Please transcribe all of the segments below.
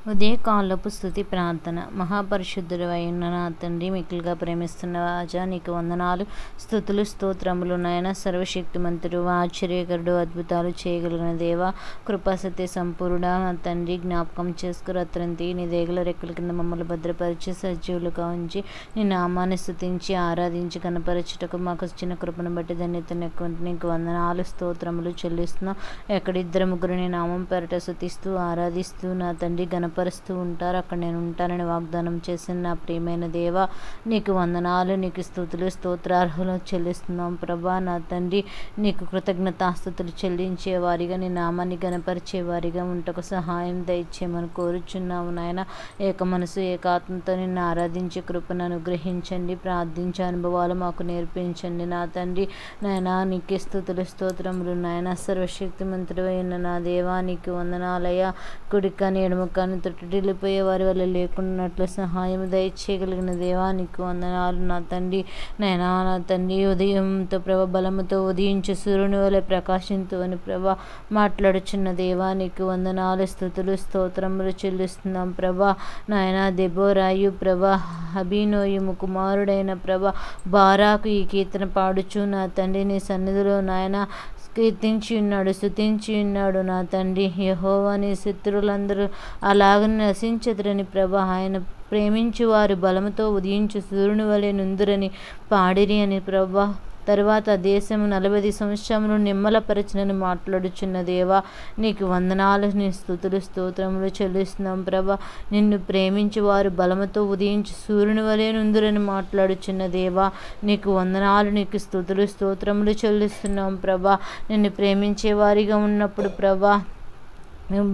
ఉదయకాలపు స్తుతి ప్రార్థన. మహాపరిశుద్ధుడవైన నా తండ్రి, మిక్కిలిగా ప్రేమిస్తున్న రాజా, నీకు వందనాలు, స్తుతులు, స్తోత్రములు నాయన. సర్వశక్తిమంతుడు, ఆశ్చర్యకరుడు, అద్భుతాలు చేయగలిగిన దేవా, కృపాసత్య సంపూర్ణుడా, నా తండ్రి, జ్ఞాపకం చేసుకు రత్రంతి నీ దేగుల రెక్కల కింద మమ్మల్ని భద్రపరిచి సజీవులుగా ఉంచి నీ నామాన్ని స్తుతించి ఆరాధించి కనపరచుటకు మాకు ఇచ్చిన కృపను బట్టి ధన్యతను నీకు వందనాలు, స్తోత్రములు చెల్లిస్తున్నాం. ఎక్కడిద్దరు ముగ్గురు నీ నామం పేరట స్తుతిస్తూ ఆరాధిస్తూ నా తండ్రి గణపరుస్తూ ఉంటారు, అక్కడ నేను ఉంటానని వాగ్దానం చేసిన నా ప్రియమైన దేవా, నీకు వందనాలు, నీకు స్తుతులు, స్తోత్రార్హులు చెల్లిస్తున్నాం ప్రభా. నా తండ్రి, నీకు కృతజ్ఞతాస్తుతులు చెల్లించే వారిగా, నీ నామాన్ని గణపరిచే వారిగా ఉంటకు సహాయం దయచేయమని కోరుచున్నాము నాయన. ఏక మనసు ఏకాత్మతో నిన్ను ఆరాధించే కృపను అనుగ్రహించండి, ప్రార్థించే అనుభవాలు మాకు నేర్పించండి నా తండ్రి. నాయన, నీకే స్తుతులు, స్తోత్రములు నాయన. సర్వశక్తిమంతుడు అయిన నా దేవా, నీకు వందనాలయ్యా. కుడి కానీ ఎడమ కానీ తొట్టిల్లిపోయే వారి వల్ల లేకున్నట్లు సహాయం దయచేయగలిగిన దేవా, నీకు వందనాలు నా తండ్రి. నాయనా, నా తండ్రి, ఉదయంతో ప్రభ బలముతో ఉదయించు సూర్యుని వల్ల ప్రకాశింతు అని ప్రభా మాట్లాడుచున్న దేవా, నీకు వందనాలు, స్తుతులు, స్తోత్రములు చెల్లిస్తున్నాం ప్రభా. నాయన, దెబోరాయు ప్రభా, అభినోయము కుమారుడైన ప్రభా బారాకు ఈ కీర్తన పాడుచు నా తండ్రి నీ సన్నిధిలో నాయన కీర్తించి ఉన్నాడు, స్తుతించి ఉన్నాడు నా తండ్రి. యెహోవా, నీ శత్రువులందరూ అలాగని నశించదురని ప్రభా, ఆయన ప్రేమించు వారు బలముతో ఉదయించు సూర్యుని వలె నుందురని పాడిరి అని ప్రభా. తర్వాత దేశము 40 సంవత్సరములు నిమ్మలపరచునని మాట్లాడుచున్న దేవా, నీకు వందనాలు, నీ స్తుతులు, స్తోత్రములు చెల్లిస్తున్నాం ప్రభా. నిన్ను ప్రేమించి వారు బలముతో ఉదయించి సూర్యుని వలె నుందురని మాట్లాడుచున్న దేవా, నీకు వందనాలు, నీకు స్తుతులు, స్తోత్రములు చెల్లిస్తున్నాం ప్రభా. నిన్ను ప్రేమించే వారిగా ఉన్నప్పుడు ప్రభా, మేము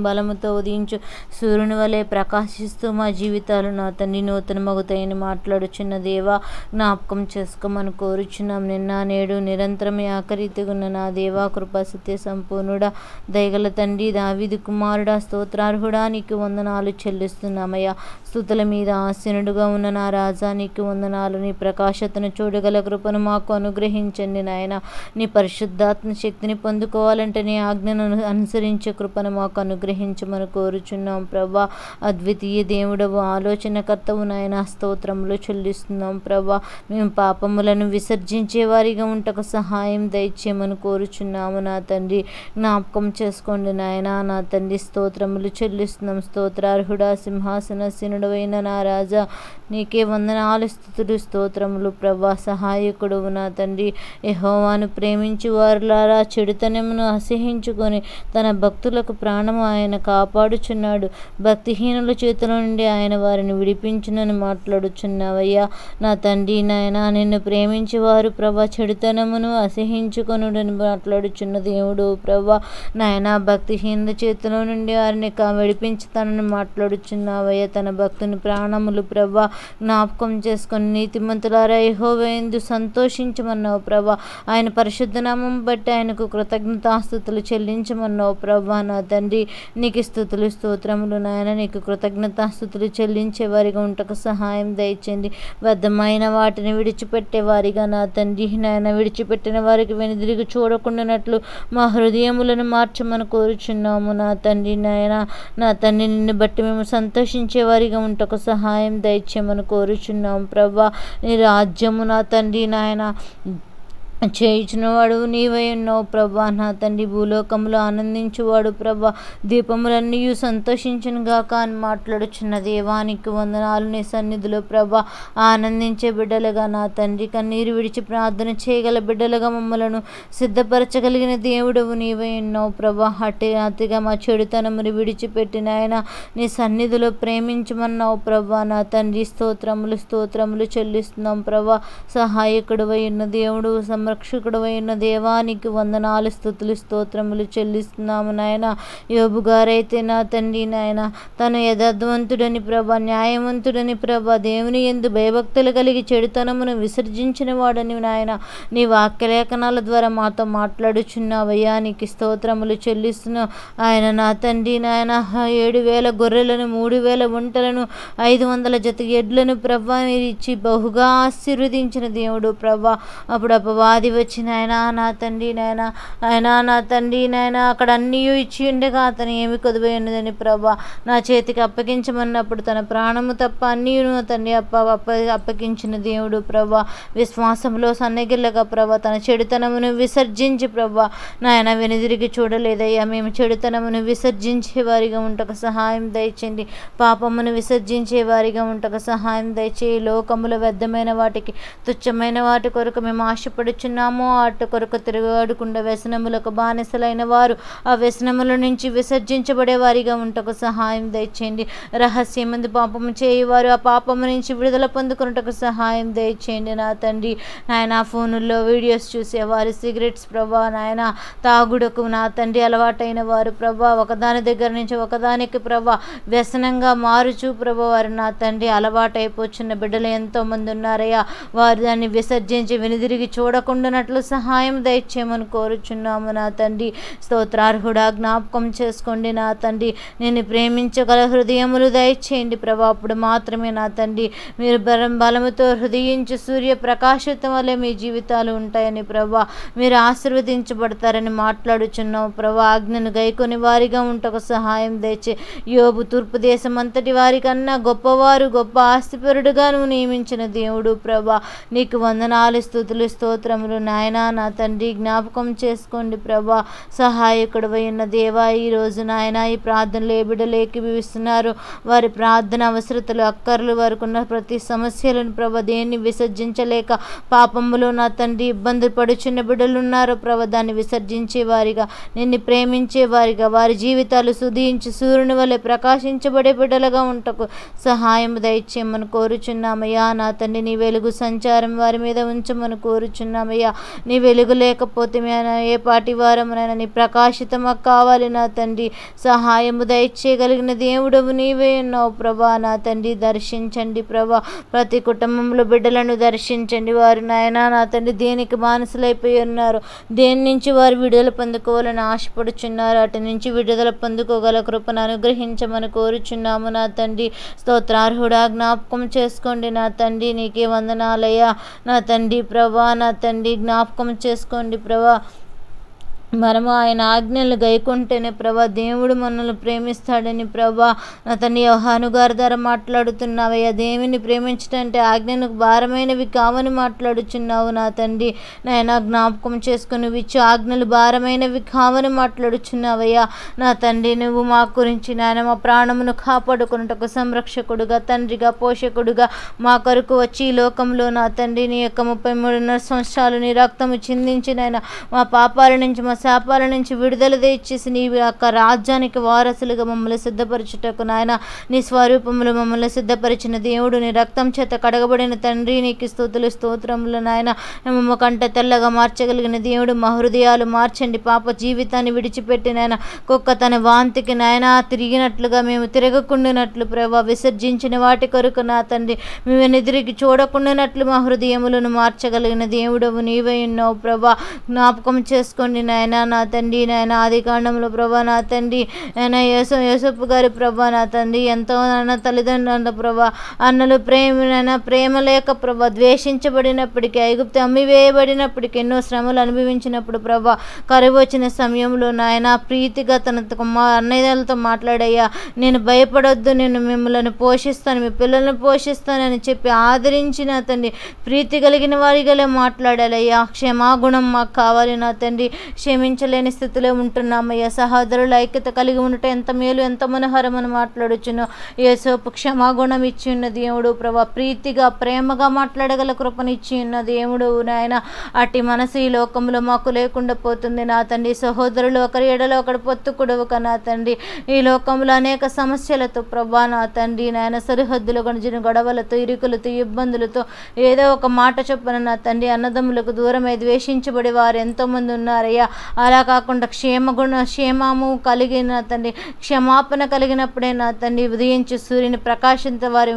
బలముతో ఉదయించు సూర్యుని వలె ప్రకాశిస్తూ మా జీవితాలు నా తండ్రి నూతన మగుతాయని మాట్లాడుచున్న దేవా, జ్ఞాపకం చేసుకోమని కోరుచున్నాం. నిన్న నేడు నిరంతరం ఆకరీతిగున్న నా దేవా, కృపా సత్య సంపూర్ణుడా, దయగల తండ్రి, దావీదు కుమారుడా, స్తోత్రార్హుడా, నీకు వందనాలు చెల్లిస్తున్నామయ్యా. స్తుతుల మీద ఆసీనుడుగా ఉన్న నా రాజా, నీకు వందనాలు. నీ ప్రకాశతను చూడగల కృపను మాకు అనుగ్రహించండి నాయన. నీ పరిశుద్ధాత్మ శక్తిని పొందుకోవాలంటే నీ ఆజ్ఞను అనుసరించే కృపను మాకు అనుగ్రహించమని కోరుచున్నాం ప్రభా. అద్వితీయ దేవుడవు, ఆలోచనకర్తవు నాయన, స్తోత్రములు చెల్లిస్తున్నాం ప్రభా. మేము పాపములను విసర్జించే వారిగా ఉంటకు సహాయం దయచేయమని కోరుచున్నాము నా తండ్రి. జ్ఞాపకం చేసుకోండి నాయన, నా తండ్రి, స్తోత్రములు చెల్లిస్తున్నాం. స్తోత్రార్హుడా, సింహాసనసీనుడవైన నా రాజా, నీకే వందనాలు, స్తుతులు, స్తోత్రములు ప్రభా. సహాయకుడు నా తండ్రి, యెహోవాను ప్రేమించి వారులారా చెడుతనమును అసహించుకొని తన భక్తులకు ప్రాణము ఆయన కాపాడుచున్నాడు. భక్తిహీనుల చేతుల నుండి ఆయన వారిని విడిపించునని మాట్లాడుచున్నావయ్యా. నా తండ్రి, నాయన, నిన్ను ప్రేమించి వారు ప్రభా చెడుతనమును అసహించుకొనుడని మాట్లాడుచున్న దేవుడు ప్రభా. నాయన, భక్తిహీనుల చేతుల నుండి వారిని విడిపించుతానని మాట్లాడుచున్నావయ్యా. తన భక్తుని ప్రాణములు ప్రభా జ్ఞాపకం చేసుకొని నీతిమంతులారా యెహోవా యందు సంతోషించమన్నావు ప్రభా. ఆయన పరిశుద్ధ నామం బట్టి ఆయనకు కృతజ్ఞతాస్తుతులు చెల్లించమన్నావు ప్రభా. నా తండ్రి, నీకు స్తుతులు, స్తోత్రములు నాయన. నీకు కృతజ్ఞతాస్తుతులు చెల్లించే వారిగా ఉంటకు సహాయం దయచేయండి. వ్యర్థమైన వాటిని విడిచిపెట్టే వారిగా నా తండ్రి, నాయన, విడిచిపెట్టిన వారికి వెనుదిరిగి చూడకుండానట్లు మా హృదయములను మార్చమని కోరుచున్నాము నా తండ్రి. నాయన, నా తండ్రి, నిన్ను బట్టి మేము సంతోషించే వారిగా ఉంటకు సహాయం దయచేయమని కోరుచున్నాము ప్రభా. నీ రాజ్యము నా తండ్రి, నాయన, చేయించినవాడు నీవై ఉన్నావు ప్రభా. నా తండ్రి, భూలోకంలో ఆనందించువాడు ప్రభా. దీపములన్నీ సంతోషించును గాక అని మాట్లాడుచున్న దేవానికి వందనాలు. నీ సన్నిధిలో ప్రభా ఆనందించే బిడ్డలుగా నా తండ్రి, కన్నీరు విడిచి ప్రార్థన చేయగల బిడ్డలుగా మమ్మలను సిద్ధపరచగలిగిన దేవుడవు నీవై ఉన్నావు ప్రభా. అతిగా మా చెడుతనమును విడిచిపెట్టిన ఆయన నీ సన్నిధిలో ప్రేమించమన్నావు ప్రభా. నా తండ్రి, స్తోత్రములు, స్తోత్రములు చెల్లిస్తున్నాం ప్రభా. సహాయకుడు అయిన దేవుడు, రక్షకుడు అయిన దేవానికి వందనాలు, స్తుతులు, స్తోత్రములు చెల్లిస్తున్నాము నాయన. యోబు గారైతే నా తండ్రి, నాయన, తను యథార్థవంతుడని ప్రభా, న్యాయవంతుడని ప్రభా, దేవుని యందు భయభక్తులు కలిగి చెడుతనమును విసర్జించిన వాడని నాయన, నీ వాక్యలేఖనాల ద్వారా మాతో మాట్లాడుచున్నావయ్యా. నీకు స్తోత్రములు చెల్లిస్తున్నావు. ఆయన నా తండ్రి, నాయన, 7,000 గొర్రెలను, 3,000 ఒంటెలను, 500 జత ఎడ్లను ప్రభా మీరు ఇచ్చి బహుగా ఆశీర్వదించిన దేవుడు ప్రభా. అప్పుడు అపవాది వ్యాధి వచ్చి నాయనా నా తండ్రి నాయనా అయినా నా తండ్రి నాయనా అక్కడ అన్నీ ఇచ్చి ఉండగా అతను ఏమి కొదువై ఉన్నదని ప్రభా నా చేతికి అప్పగించమన్నప్పుడు తన ప్రాణము తప్ప అన్నీ తండ్రి అప్పగించిన దేవుడు ప్రభా విశ్వాసంలో సన్నగిల్లగా ప్రభా తన చెడుతనమును విసర్జించి ప్రభా నాయన వెనుదిరిగి చూడలేదయ్యా. మేము చెడుతనమును విసర్జించే వారిగా ఉంటకు సహాయం దయచేయండి. పాపమును విసర్జించే వారిగా ఉంటకు సహాయం దయచేయి. లోకముల వ్యర్థమైన వాటికి తుచ్చమైన వాటి కొరకు మేము ఆశపడుచున్నామో అటు కొరకు తిరగాడకుండా వ్యసనములకు బానిసలైన వారు ఆ వ్యసనముల నుంచి విసర్జించబడే వారిగా ఉంటకు సహాయం దయచేయండి. రహస్యమందు పాపము చేయవారు ఆ పాపము నుంచి విడుదల పొందుకున్నటకు సహాయం దయచేయండి. నా తండ్రి నాయన ఫోనుల్లో వీడియోస్ చూసేవారు, సిగరెట్స్ ప్రభా నాయన తాగుడుకు నా తండ్రి అలవాటైన వారు ప్రభా ఒకదాని దగ్గర నుంచి ఒకదానికి ప్రభా వ్యసనంగా మారుచు ప్రభా వారు నా తండ్రి అలవాటైపోచున్న బిడ్డలు ఎంతోమంది ఉన్నారయ్యా. వారు దాన్ని విసర్జించి వెనుదిరిగి చూడకుండానట్లు సహాయం దయచేయమని కోరుచున్నాము నా తండ్రి. స్తోత్రార్హుడా జ్ఞాపకం చేసుకోండి నా తండ్రి. నేను ప్రేమించగల హృదయములు దయచేయండి ప్రభా. అప్పుడు మాత్రమే నా తండ్రి మీరు బలముతో హృదయించి సూర్య ప్రకాశితం వల్లే మీ జీవితాలు ఉంటాయని ప్రభా మీరు ఆశీర్వదించబడతారని మాట్లాడుచున్నావు ప్రభా. ఆజ్ఞను గైకొని వారిగా ఉంటకు సహాయం దయచే. యోబు తూర్పు దేశం అంతటి వారికన్నా గొప్పవారు గొప్ప ఆస్తిపరుడుగా నువ్వు నియమించిన దేవుడు ప్రభా. నీకు వందనాలు స్తుతులు స్తోత్రములు నాయనా నా తండ్రి. జ్ఞాపకం చేసుకోండి ప్రభా. సహాయకుడు అయిన దేవా ఈరోజు నాయన ఈ ప్రార్థనలు ఏ బిడ్డలు ఏకీభవిస్తున్నారు వారి ప్రార్థన అవసరతలు అక్కర్లు వారికి ఉన్న ప్రతి సమస్యలను ప్రభా దేన్ని విసర్జించలేక పాపములో నా తండ్రి ఇబ్బంది పడుచున్న బిడ్డలు ఉన్నారు ప్రభా. దాన్ని విసర్జించే వారిగా నిన్ను ప్రేమించే వారిగా వారి జీవితాలు సుధించి సూర్యుని వలె ప్రకాశించబడే బిడ్డలుగా ఉంటకు సహాయం దయచేయమని కోరుచున్నామయ్యా. నా తండ్రి నీ వెలుగు సంచారం వారి మీద ఉంచమని కోరుచున్నామయ్యా. నీ వెలుగు లేకపోతే ఏ పాటి వారమునైనా నీ ప్రకాశితం కావాలి నా తండ్రి. సహాయము దయచేయగలిగిన దేవుడవు నీవే ఉన్నావు ప్రభా. నా తండ్రి దర్శించండి ప్రభా. ప్రతి కుటుంబంలో బిడ్డలను దర్శించండి. వారు నాయనా నా తండ్రి దేనికి బానిసలైపోయి ఉన్నారు, దేని నుంచి వారు విడుదల పొందుకోవాలని ఆశపడుచున్నారు అటు నుంచి విడుదల పొందుకోగల కృపను అనుగ్రహించమని కోరుచున్నాము నా తండ్రి. స్తోత్రార్హుడా జ్ఞాపకం చేసుకోండి నా తండ్రి. నీకే వందనాలయ్యా నా తండ్రి ప్రభా. నా తండ్రి జ్ఞాపకం చేసుకోండి ప్రభా. మనము ఆయన ఆజ్ఞలు గైకుంటేనే ప్రభా దేవుడు మనల్ని ప్రేమిస్తాడని ప్రభా నా తండ్రి యోహాను గారి ద్వారా మాట్లాడుతున్నావయ్యా. దేవుని ప్రేమించడంటే ఆజ్ఞను భారమైనవి కావని మాట్లాడుచున్నావు నా తండ్రి. నాయన జ్ఞాపకం చేసుకుని ఇచ్చు ఆజ్ఞలు భారమైనవి కావని మాట్లాడుచున్నావయ్యా నా తండ్రి. నువ్వు మా గురించి నాయన మా ప్రాణమును కాపాడుకున్నటకు సంరక్షకుడుగా తండ్రిగా పోషకుడుగా మా కొరకు వచ్చి ఈ లోకంలో నా తండ్రి నీ యొక్క 33 సంవత్సరాలు నీ రక్తము చిందించి నాయన మా పాపాల నుంచి మా శాపాల నుంచి విడుదల తెచ్చేసి నీ యొక్క రాజ్యానికి వారసులుగా మమ్మల్ని సిద్ధపరచుటకు నాయన నీ స్వరూపములు మమ్మల్ని సిద్ధపరిచిన దేవుడు నీ రక్తం చేత కడగబడిన తండ్రి నీకు స్తుతులు స్తోత్రములు నాయన. మమ్మ కంట తెల్లగా మార్చగలిగిన దేవుడు మా హృదయాలు మార్చండి. పాప జీవితాన్ని విడిచిపెట్టి నాయన కుక్క తన వాంతికి నాయన తిరిగినట్లుగా మేము తిరగకుండానట్లు ప్రభా విసర్జించిన వాటి కొరకు నా తండ్రి మేము ఎదురికి చూడకుండానట్లు మా హృదయములను మార్చగలిగిన దేవుడవు నీవై ఉన్నావు ప్రభా. జ్ఞాపకం చేసుకోండి నాయన నా తండ్రి. నాయన ఆది కాండంలో ప్రభా నా తండ్రి ఆయన యోసేపు గారి ప్రభా నా తండ్రి ఎంతో నాన్న తల్లిదండ్రుల ప్రభా అన్నలు ప్రేమ లేక ప్రభా ద్వేషించబడినప్పటికీ ఐగుప్తు అమ్మివేయబడినప్పటికీ ఎన్నో శ్రమలు అనుభవించినప్పుడు ప్రభా కరువు వచ్చిన సమయంలో నాయన ప్రీతిగా తన అన్నయ్యలతో మాట్లాడయ్యా నేను భయపడొద్దు, నేను మిమ్మల్ని పోషిస్తాను, మీ పిల్లల్ని పోషిస్తానని చెప్పి ఆదరించి నా తండ్రి ప్రీతి కలిగిన వారిగాలే మాట్లాడాలయ్యా. క్షమాగుణం మాకు కావాలి నా తండ్రి. క్షమించలేని స్థితిలో ఉంటున్నామయ్యా. సహోదరుల ఐక్యత కలిగి ఉండటం ఎంత మేలు ఎంత మనోహరమని మాట్లాడుచున్నావు. యేసోపు క్షమాగుణం ఇచ్చి ఉన్న దేవుడు ప్రభా ప్రీతిగా ప్రేమగా మాట్లాడగల కృపనిచ్చి ఉన్న దేవుడు నాయన. అట్టి మనసు ఈ లోకంలో మాకు లేకుండా పోతుంది నా తండ్రి. సహోదరులు ఒకరి ఎడలో ఒకడు పొత్తుకుడవు నా తండ్రి. ఈ లోకంలో అనేక సమస్యలతో ప్రభా నా తండ్రి నాయన సరిహద్దులు గణించిన గొడవలతో ఇరుకులతో ఇబ్బందులతో ఏదో ఒక మాట చొప్పున నా తండ్రి అన్నదమ్ములకు దూరమై ద్వేషించబడి వారు ఎంతోమంది ఉన్నారయ్యా. అలా కాకుండా క్షేమము కలిగిన తండ్రి, క్షమాపణ కలిగినప్పుడే నా తండ్రి ఉదయించి సూర్యుని ప్రకాశంతో వారి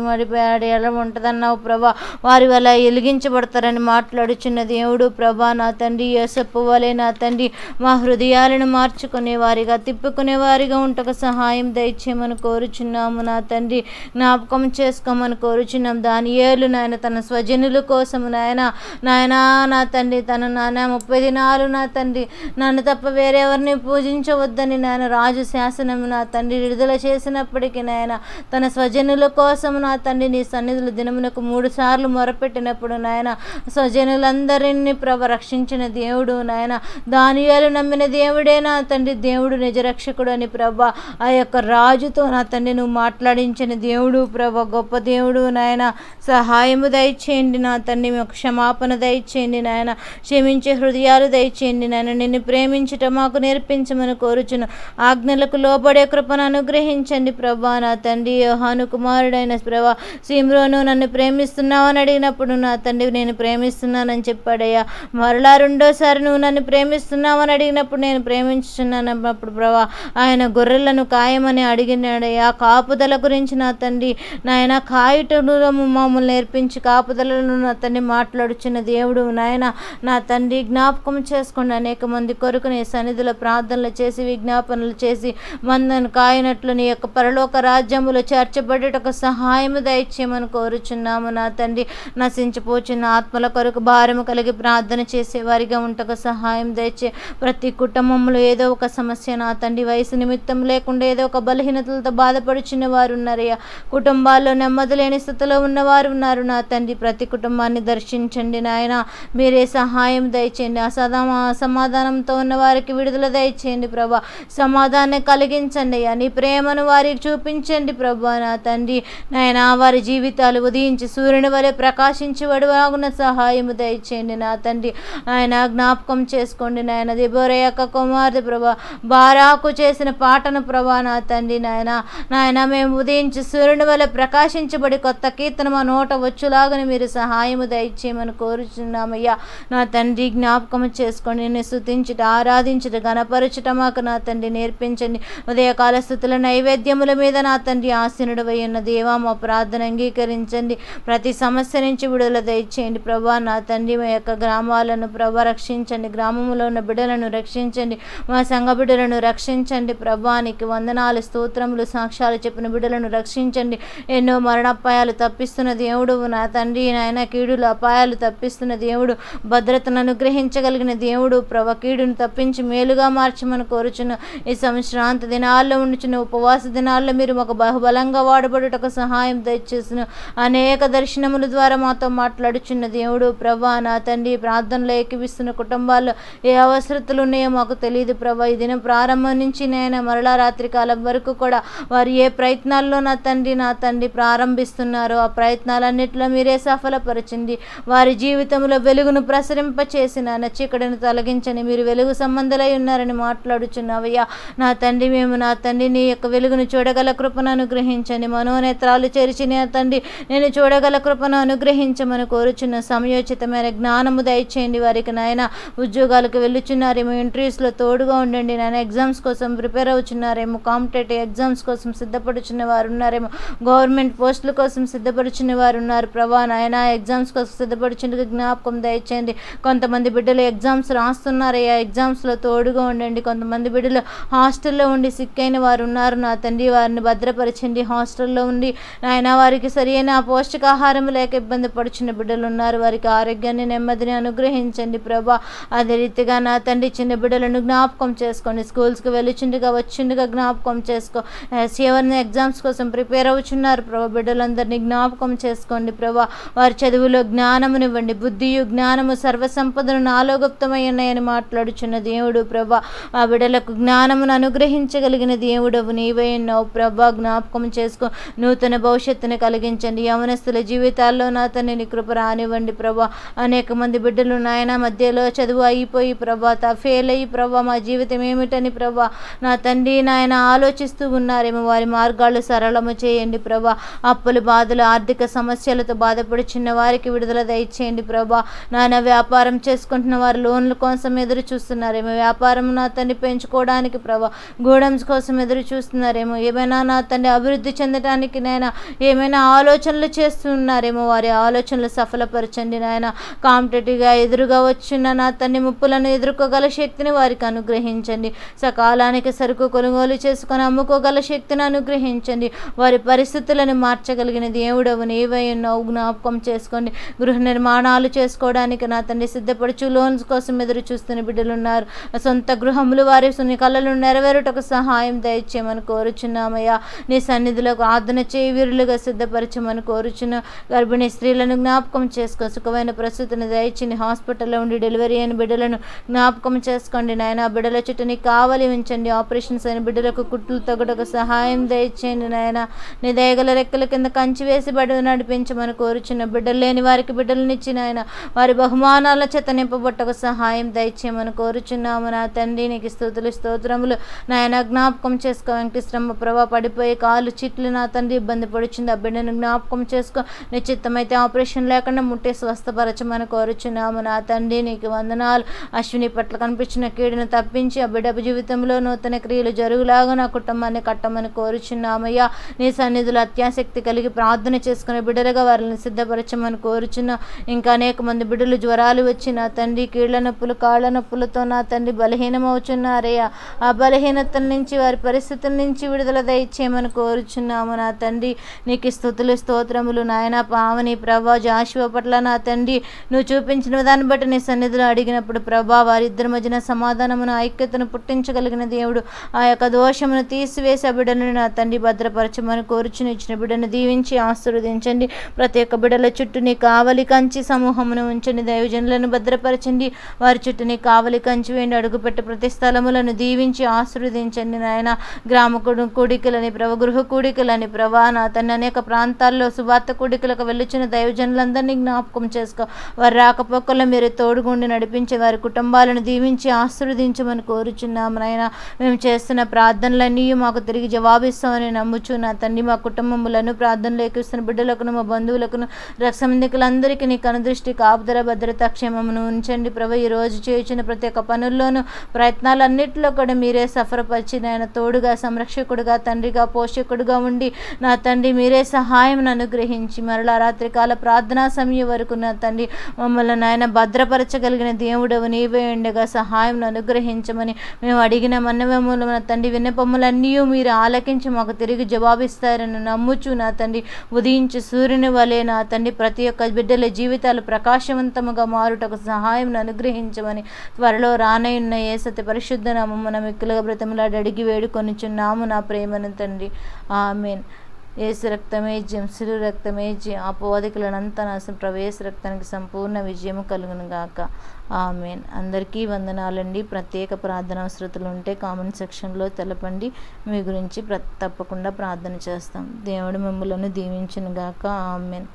ఎలా ఉంటుందన్నావు ప్రభా. వారి వల్ల వెలిగించబడతారని మాట్లాడుచున్న దేవుడు ప్రభా. నా తండ్రి యోసేపు వలె నా తండ్రి మా హృదయాలను మార్చుకునే వారిగా, తిప్పుకునే వారిగా ఉంటకు సహాయం దయచేయమని కోరుచున్నాము నా తండ్రి. జ్ఞాపకం చేసుకోమని కోరుచున్నాం. దానియేలు నాయన తన స్వజనుల కోసము నాయనా నా తండ్రి తన 30 దినాలు నా తండ్రి నన్ను తప్ప వేరెవరిని పూజించవద్దని నాయన రాజు శాసనం నా తండ్రి విడుదల చేసినప్పటికీ నాయన తన స్వజనుల కోసము నా తండ్రి నీ సన్నిధులు దినమునకు 3 సార్లు మొరపెట్టినప్పుడు నాయన స్వజనులందరినీ రక్షించిన దేవుడు నాయన. దానియేలు నమ్మిన దేవుడే నా తండ్రి దేవుడు నిజరక్షకుడు అని ప్రభా. ఆ యొక్క రాజుతో నా తండ్రి నువ్వు మాట్లాడించిన దేవుడు ప్రభా, గొప్ప దేవుడు నాయన. సహాయము దయచేయండి నా తండ్రి, మాకు క్షమాపణ దయచేయండి నాయన. క్షమించే హృదయాలు దయచేయండి నాయన. నిన్ను ప్రేమించుట మాకు నేర్పించమని కోరుచును. ఆజ్ఞలకు లోబడే కృపను అనుగ్రహించండి ప్రభా. నా తండ్రి యోహాను కుమారుడైన ప్రభా సిమ్రోను నన్ను ప్రేమిస్తున్నావని అడిగినప్పుడు నా తండ్రి నేను ప్రేమిస్తున్నానని చెప్పాడయ్యా. మరలా రెండోసారి నువ్వు నన్ను ప్రేమిస్తున్నావని అడిగినప్పుడు నేను ప్రేమించుతున్నాను అప్పుడు ప్రభా ఆయన గొర్రెలను కాయమని అడిగినాడయ్యా. కాపుదల గురించి నా తండ్రి నాయన కాయుటలో మమ్మల్ని నేర్పించి కాపుదలను నా తండ్రి మాట్లాడుచున్న దేవుడు నాయన. నా తండ్రి జ్ఞాపకం చేసుకోండి. అనేక మంది కొరకు నీ సన్నిధిలో ప్రార్థనలు చేసి విజ్ఞాపనలు చేసి మందను కాయనట్లు నీ యొక్క పరలోక రాజ్యములో చేర్చబడేటకు సహాయము దయచేయమని కోరుచున్నాము నా తండ్రి. నశించిపోచున్న ఆత్మల కొరకు భారము కలిగి ప్రార్థన చేసేవారిగా ఉంటకు సహాయం దయచే. ప్రతి కుటుంబంలో ఏదో ఒక సమస్య నా తండ్రి వయసు నిమిత్తం లేకుండా ఏదో ఒక బలహీనతలతో బాధపడుచున్న వారు ఉన్నారయ్యా. కుటుంబాల్లో నెమ్మది లేని స్థితిలో ఉన్నవారు ఉన్నారు నా తండ్రి. ప్రతి కుటుంబాన్ని దర్శించండి నాయన. మీరే సహాయం దయచేయండి. అసమాధానంతో ఉన్న వారికి విడుదల దయచేయండి ప్రభా. సమాధానం కలిగించండి అయ్యా. నీ ప్రేమను వారికి చూపించండి ప్రభా. నా తండ్రి నాయన వారి జీవితాలు ఉదయించి సూర్యుని వలె ప్రకాశించి వడివాగున సహాయము దయచేయండి నా తండ్రి. ఆయన జ్ఞాపకం చేసుకోండి నాయన. దెబోరా యొక్క కుమార్తె ప్రభా బారాకు చేసిన పాటను ప్రభా నా తండ్రి నాయన మేము ఉదయించి సూర్యుని వలె ప్రకాశించబడి కొత్త కీర్తన మా నోట వచ్చులాగని మీరు సహాయము దయచేయమని కోరుచున్నామయ్యా. నా తండ్రి జ్ఞాపకం చేసుకోండి. నేను స్తుతించుట ఆరాధించుట గణపరచుట మాకు నా తండ్రి నేర్పించండి. ఉదయకాల స్థుతుల నైవేద్యముల మీద నా తండ్రి ఆసీనుడవై ఉన్న దేవా మా ప్రార్థన అంగీకరించండి. ప్రతి సమస్య నుంచి విడుదల దయచేయండి ప్రభా. నా తండ్రి మా యొక్క గ్రామాలను ప్రభా రక్షించండి. గ్రామంలో ఉన్న బిడ్డలను రక్షించండి. మా సంఘ బిడ్డలను రక్షించండి ప్రభా. నీకు వందనాలు స్తోత్రములు. సాక్ష్యాలు చెప్పిన బిడ్డలను రక్షించండి. ఎన్నో మరణాపాయాలు తప్పిస్తున్న దేవుడు నా తండ్రి నాయన. కీడులు అపాయాలు తప్పిస్తున్న దేవుడు, భద్రతను అనుగ్రహించగలిగిన దేవుడు ప్రభా. కీడును తప్పించి మేలుగా మార్చమని కోరుచున్న ఈ సంవత్సరాంత దినాల్లో ఉండుచున్న ఉపవాస దినాల్లో మీరు మాకు బహుబలంగా వాడబడుటకు సహాయం దయచేసిన అనేక దర్శనముల ద్వారా మాతో మాట్లాడుచున్న దేవుడు ప్రభా. నా తండ్రి ప్రార్థనలో ఏకీవిస్తున్న కుటుంబాల్లో ఏ అవసరతలు ఉన్నాయో మాకు తెలియదు ప్రభా. ఈ దినం ప్రారంభం నుంచి నేను మరలా రాత్రి కాలం వరకు కూడా వారు ఏ ప్రయత్నాల్లో నా తండ్రి ప్రారంభిస్తున్నారో ఆ ప్రయత్నాలన్నింటిలో మీరే సఫలపరచండి. వారి జీవితంలో వెలుగును ప్రసరింపచేసిన చీకటిని తొలగించని మీరు వెలుగు సంబంధులై ఉన్నారని మాట్లాడుచున్నావయ్యా. నా తండ్రి మేము నా తండ్రి నీ యొక్క వెలుగును చూడగల కృపను అనుగ్రహించండి. మనోనేత్రాలు చేర్చి నా తండ్రి నేను చూడగల కృపను అనుగ్రహించమని కోరుచున్న సమయోచితమైన జ్ఞానము దయచేయండి. వారికి నాయన ఉద్యోగాలకు వెళ్ళుచున్నారేమో, ఇంటర్వ్యూస్లో తోడుగా ఉండండి నాయన. ఎగ్జామ్స్ కోసం ప్రిపేర్ అవుతున్నారేమో, కాంపిటేటివ్ ఎగ్జామ్స్ కోసం సిద్ధపడుచున్న వారు ఉన్నారేమో, గవర్నమెంట్ పోస్టుల కోసం సిద్ధపడుచున్న వారు ఉన్నారు ప్రభా. నాయన ఎగ్జామ్స్ కోసం సిద్ధపడుచుండగా జ్ఞాపకం దయచేయండి. కొంతమంది బిడ్డలు ఎగ్జామ్స్ రాస్తున్నారయ్యా, ఎగ్జామ్స్లో తోడుగా ఉండండి. కొంతమంది బిడ్డలు హాస్టల్లో ఉండి సిక్ అయిన వారు ఉన్నారు నా తండ్రి. వారిని భద్రపరచండి. హాస్టల్లో ఉండి నాయన వారికి సరైన పౌష్టికాహారం లేక ఇబ్బంది పడుచున్న బిడ్డలు ఉన్నారు. వారికి ఆరోగ్యాన్ని నెమ్మదిని అనుగ్రహించండి ప్రభా. అదే రీతిగా నా తండ్రి చిన్న బిడ్డలను జ్ఞాపకం చేసుకోండి. స్కూల్స్కి వెళ్ళుచుండగా వచ్చిండగా జ్ఞాపకం చేసుకో. ఎవరిని ఎగ్జామ్స్ కోసం ప్రిపేర్ అవుచున్నారు ప్రభా. బిడ్డలందరినీ జ్ఞాపకం చేసుకోండి ప్రభా. వారి చదువులో జ్ఞానమునివ్వండి. బుద్ధియు జ్ఞానము సర్వసంపదను నాలో గుప్తమై ఉన్నాయని మాట్లాడుచున్న దేవుడు ప్రభా. ఆ బిడ్డలకు జ్ఞానమును అనుగ్రహించగలిగిన దేవుడవు నీవే ఉన్నావు ప్రభా. జ్ఞాపకం చేసుకో. నూతన భవిష్యత్తును కలిగించండి. యవనస్తుల జీవితాల్లో నా తండ్రిని కృప రానివ్వండి ప్రభా. అనేక మంది బిడ్డలు నాయన మధ్యలో చదువు అయిపోయి ప్రభా ఫెయిల్ అయ్యి ప్రభా మా జీవితం ఏమిటని ప్రభా నా తండ్రి నాయన ఆలోచిస్తూ ఉన్నారేమో. వారి మార్గాలు సరళము చేయండి ప్రభా. అప్పులు బాధలు ఆర్థిక సమస్యలతో బాధపడుచున్న వారికి విడుదల దయచేయండి ప్రభా. నాయన వ్యాపారం చేసుకుంటున్న వారు లోన్ల కోసం ఎదురు చూస్తున్నారేమో, వ్యాపారం నా తండ్రి పెంచుకోవడానికి ప్రభా గోడమ్స్ కోసం ఎదురు చూస్తున్నారేమో, ఏమైనా నా తండ్రి అభివృద్ధి చెందడానికి నాయన ఏమైనా ఆలోచనలు చేస్తున్నారేమో, వారి ఆలోచనలు సఫలపరచండి నాయన. కాంపిటేటివ్గా ఎదురుగా వచ్చిన నా తండ్రి ముప్పులను ఎదుర్కోగల శక్తిని వారికి అనుగ్రహించండి. సకాలానికి సరుకు కొనుగోలు చేసుకొని అమ్ముకోగల శక్తిని అనుగ్రహించండి. వారి పరిస్థితులను మార్చగలిగిన దేవుడవు నీవై ఉన్నావు, జ్ఞాపకం చేసుకోండి. గృహ నిర్మాణాలు చేసుకోవడానికి నా తండ్రి సిద్ధపడుచు లోన్స్ కోసం ఎదురు చూస్తున్న బిడ్డలు ఉన్నారు. సొంత గృహములు వారి కళలు నెరవేరుటకు సహాయం దయచేయమని కోరుచున్నామయ్యా. నీ సన్నిధిలో ప్రార్థన చేయి వీరులుగా సిద్ధపరచమని కోరుచున్న గర్భిణీ స్త్రీలను జ్ఞాపకం చేసుకో. సుఖమైన ప్రసూతిని దయచేయండి. హాస్పిటల్లో ఉండి డెలివరీ అయిన బిడ్డలను జ్ఞాపకం చేసుకోండి నాయన. బిడ్డల చుట్టూ నీ కావలి ఉంచండి. ఆపరేషన్స్ అయిన బిడ్డలకు కుట్లు తగుటకు సహాయం దయచేయండి నాయన. నీ దయగల రెక్కల కింద కంచి వేసి బడుగు నడిపించమని కోరుచున్న బిడ్డలు లేని వారికి బిడ్డలనిచ్చి నాయన వారి బహుమానాల చేత నింపబట్టకు సహాయం దయచేయమని కోరుచున్నాము నా తండ్రి. నీకు స్తుతులు స్తోత్రములు నాయన. జ్ఞాపకం చేసుకో. వెంకటేశ్వరమ్మ ప్రభా పడిపోయి కాలు చిట్లు నా తండ్రి ఇబ్బంది పడుచుంది. ఆ బిడ్డను జ్ఞాపకం చేసుకో. నీ చిత్తమైతే ఆపరేషన్ లేకుండా ముట్టే స్వస్థపరచమని కోరుచున్నాము నా తండ్రి. నీకు వందనాలు. అశ్విని పట్ల కనిపించిన కీడును తప్పించి ఆ బిడ్డ జీవితంలో నూతన క్రియలు జరుగులాగా నా కుటుంబాన్ని కట్టమని కోరుచున్నామయ్యా. నీ సన్నిధులు అత్యాసక్తి కలిగి ప్రార్థన చేసుకునే బిడ్డలుగా వారిని సిద్ధపరచమని కోరుచున్నా. ఇంకా అనేక మంది బిడ్డలు జ్వరాలు వచ్చి నా తండ్రి కీళ్ల నొప్పులు కాళ్ళ నొప్పులతో నా తండ్రి బలహీనమవుచున్నారయ్యా. ఆ బలహీనతల నుంచి వారి పరిస్థితుల నుంచి విడుదల దయచేయమని కోరుచున్నాము నా తండ్రి. నీకు స్తుతులు స్తోత్రములు నాయన. పావని ప్రభా జాషువా పట్ల నా తండ్రి నువ్వు చూపించిన దాన్ని బట్టి నీ సన్నిధిలో అడిగినప్పుడు ప్రభా వారిద్దరి మధ్యన సమాధానమును ఐక్యతను పుట్టించగలిగిన దేవుడు ఆ యొక్క దోషమును తీసివేసి ఆ బిడ్డను నా తండ్రి భద్రపరచమని కోరుచుని ఇచ్చిన బిడ్డను దీవించి ఆశీర్వదించండి. ప్రతి ఒక్క బిడ్డల చుట్టూ నీ కావలి కంచి సమూహమును ఉంచండి. దైవజనులను భద్రపరచండి. వారి చుట్టూ నీ కావలి కంచి వేయండి. అడుగుపెట్టే ప్రతి స్థలములను దీవించి ఆశీర్వదించండి నాయన. గ్రామ కూడికలని గృహ కూడికలని ప్రభా నా తన అనేక ప్రాంతాల్లో సువార్త కూడికలకు వెళ్ళుచున్న దైవజనులందరినీ జ్ఞాపకం చేసుకో. వారి రాకపోకల్లో మీరు తోడుగుండి నడిపించి వారి కుటుంబాలను దీవించి ఆశీర్వదించమని కోరుచున్నాము నాయన. మేము చేస్తున్న ప్రార్థనలన్నీ మాకు తిరిగి జవాబిస్తామని నమ్ముచు నా తండ్రి మా కుటుంబములను ప్రార్థనలు ఎక్కిస్తున్న బిడ్డలకును మా బంధువులకును రక్షమందికులందరికీ నీ కనుదృష్టి కాపుదల భద్రత క్షేమమును ఉంచండి ప్రభు. ఈ రోజు చేయించిన ప్రతి ఒక్క పనుల్లోనూ ప్రయత్నాలన్నింటిలో కూడా మీరే సఫలపరిచి నాయన తోడుగా సంరక్షకుడుగా తండ్రిగా పోషకుడుగా ఉండి నా తండ్రి మీరే సహాయం అనుగ్రహించి మరలా రాత్రికాల ప్రార్థనా సమయం వరకు నా తండ్రి మమ్మల్ని నాయన భద్రపరచగలిగిన దేవుడవు నీవే ఉండగా సహాయం అనుగ్రహించమని మేము అడిగిన మన్నవములు నా తండ్రి విన్నపములన్నీ మీరు ఆలకించి మాకు తిరిగి జవాబిస్తారని నమ్ముచు నా తండ్రి ఉదయించి సూర్యుని వలె నా తండ్రి ప్రతి ఒక్క బిడ్డల జీవితాలు ప్రకాశవంతముగా మారుటకు సహాయం అనుగ్రహించమని త్వరలో రానయున్న యేసతి పరిశుద్ధ నామమున మిక్కులుగా బ్రతములాడి అడిగి వేడుకొనిచున్నాము నా ప్రేమను తండ్రి. ఆమేన్. ఏసు రక్తమే జయం, శిలువ రక్తమే జయం. అపవాదికులనంతా నాశనం ప్రవేశ రక్తానికి సంపూర్ణ విజయము కలుగును గాక. ఆమేన్. అందరికీ వందనాలండి. ప్రత్యేక ప్రార్థన అవసరతలు ఉంటే కామెంట్ సెక్షన్లో తెలపండి. మీ గురించి తప్పకుండా ప్రార్థన చేస్తాం. దేవుడు మిమ్మల్ని దీవించును గాక. ఆమేన్.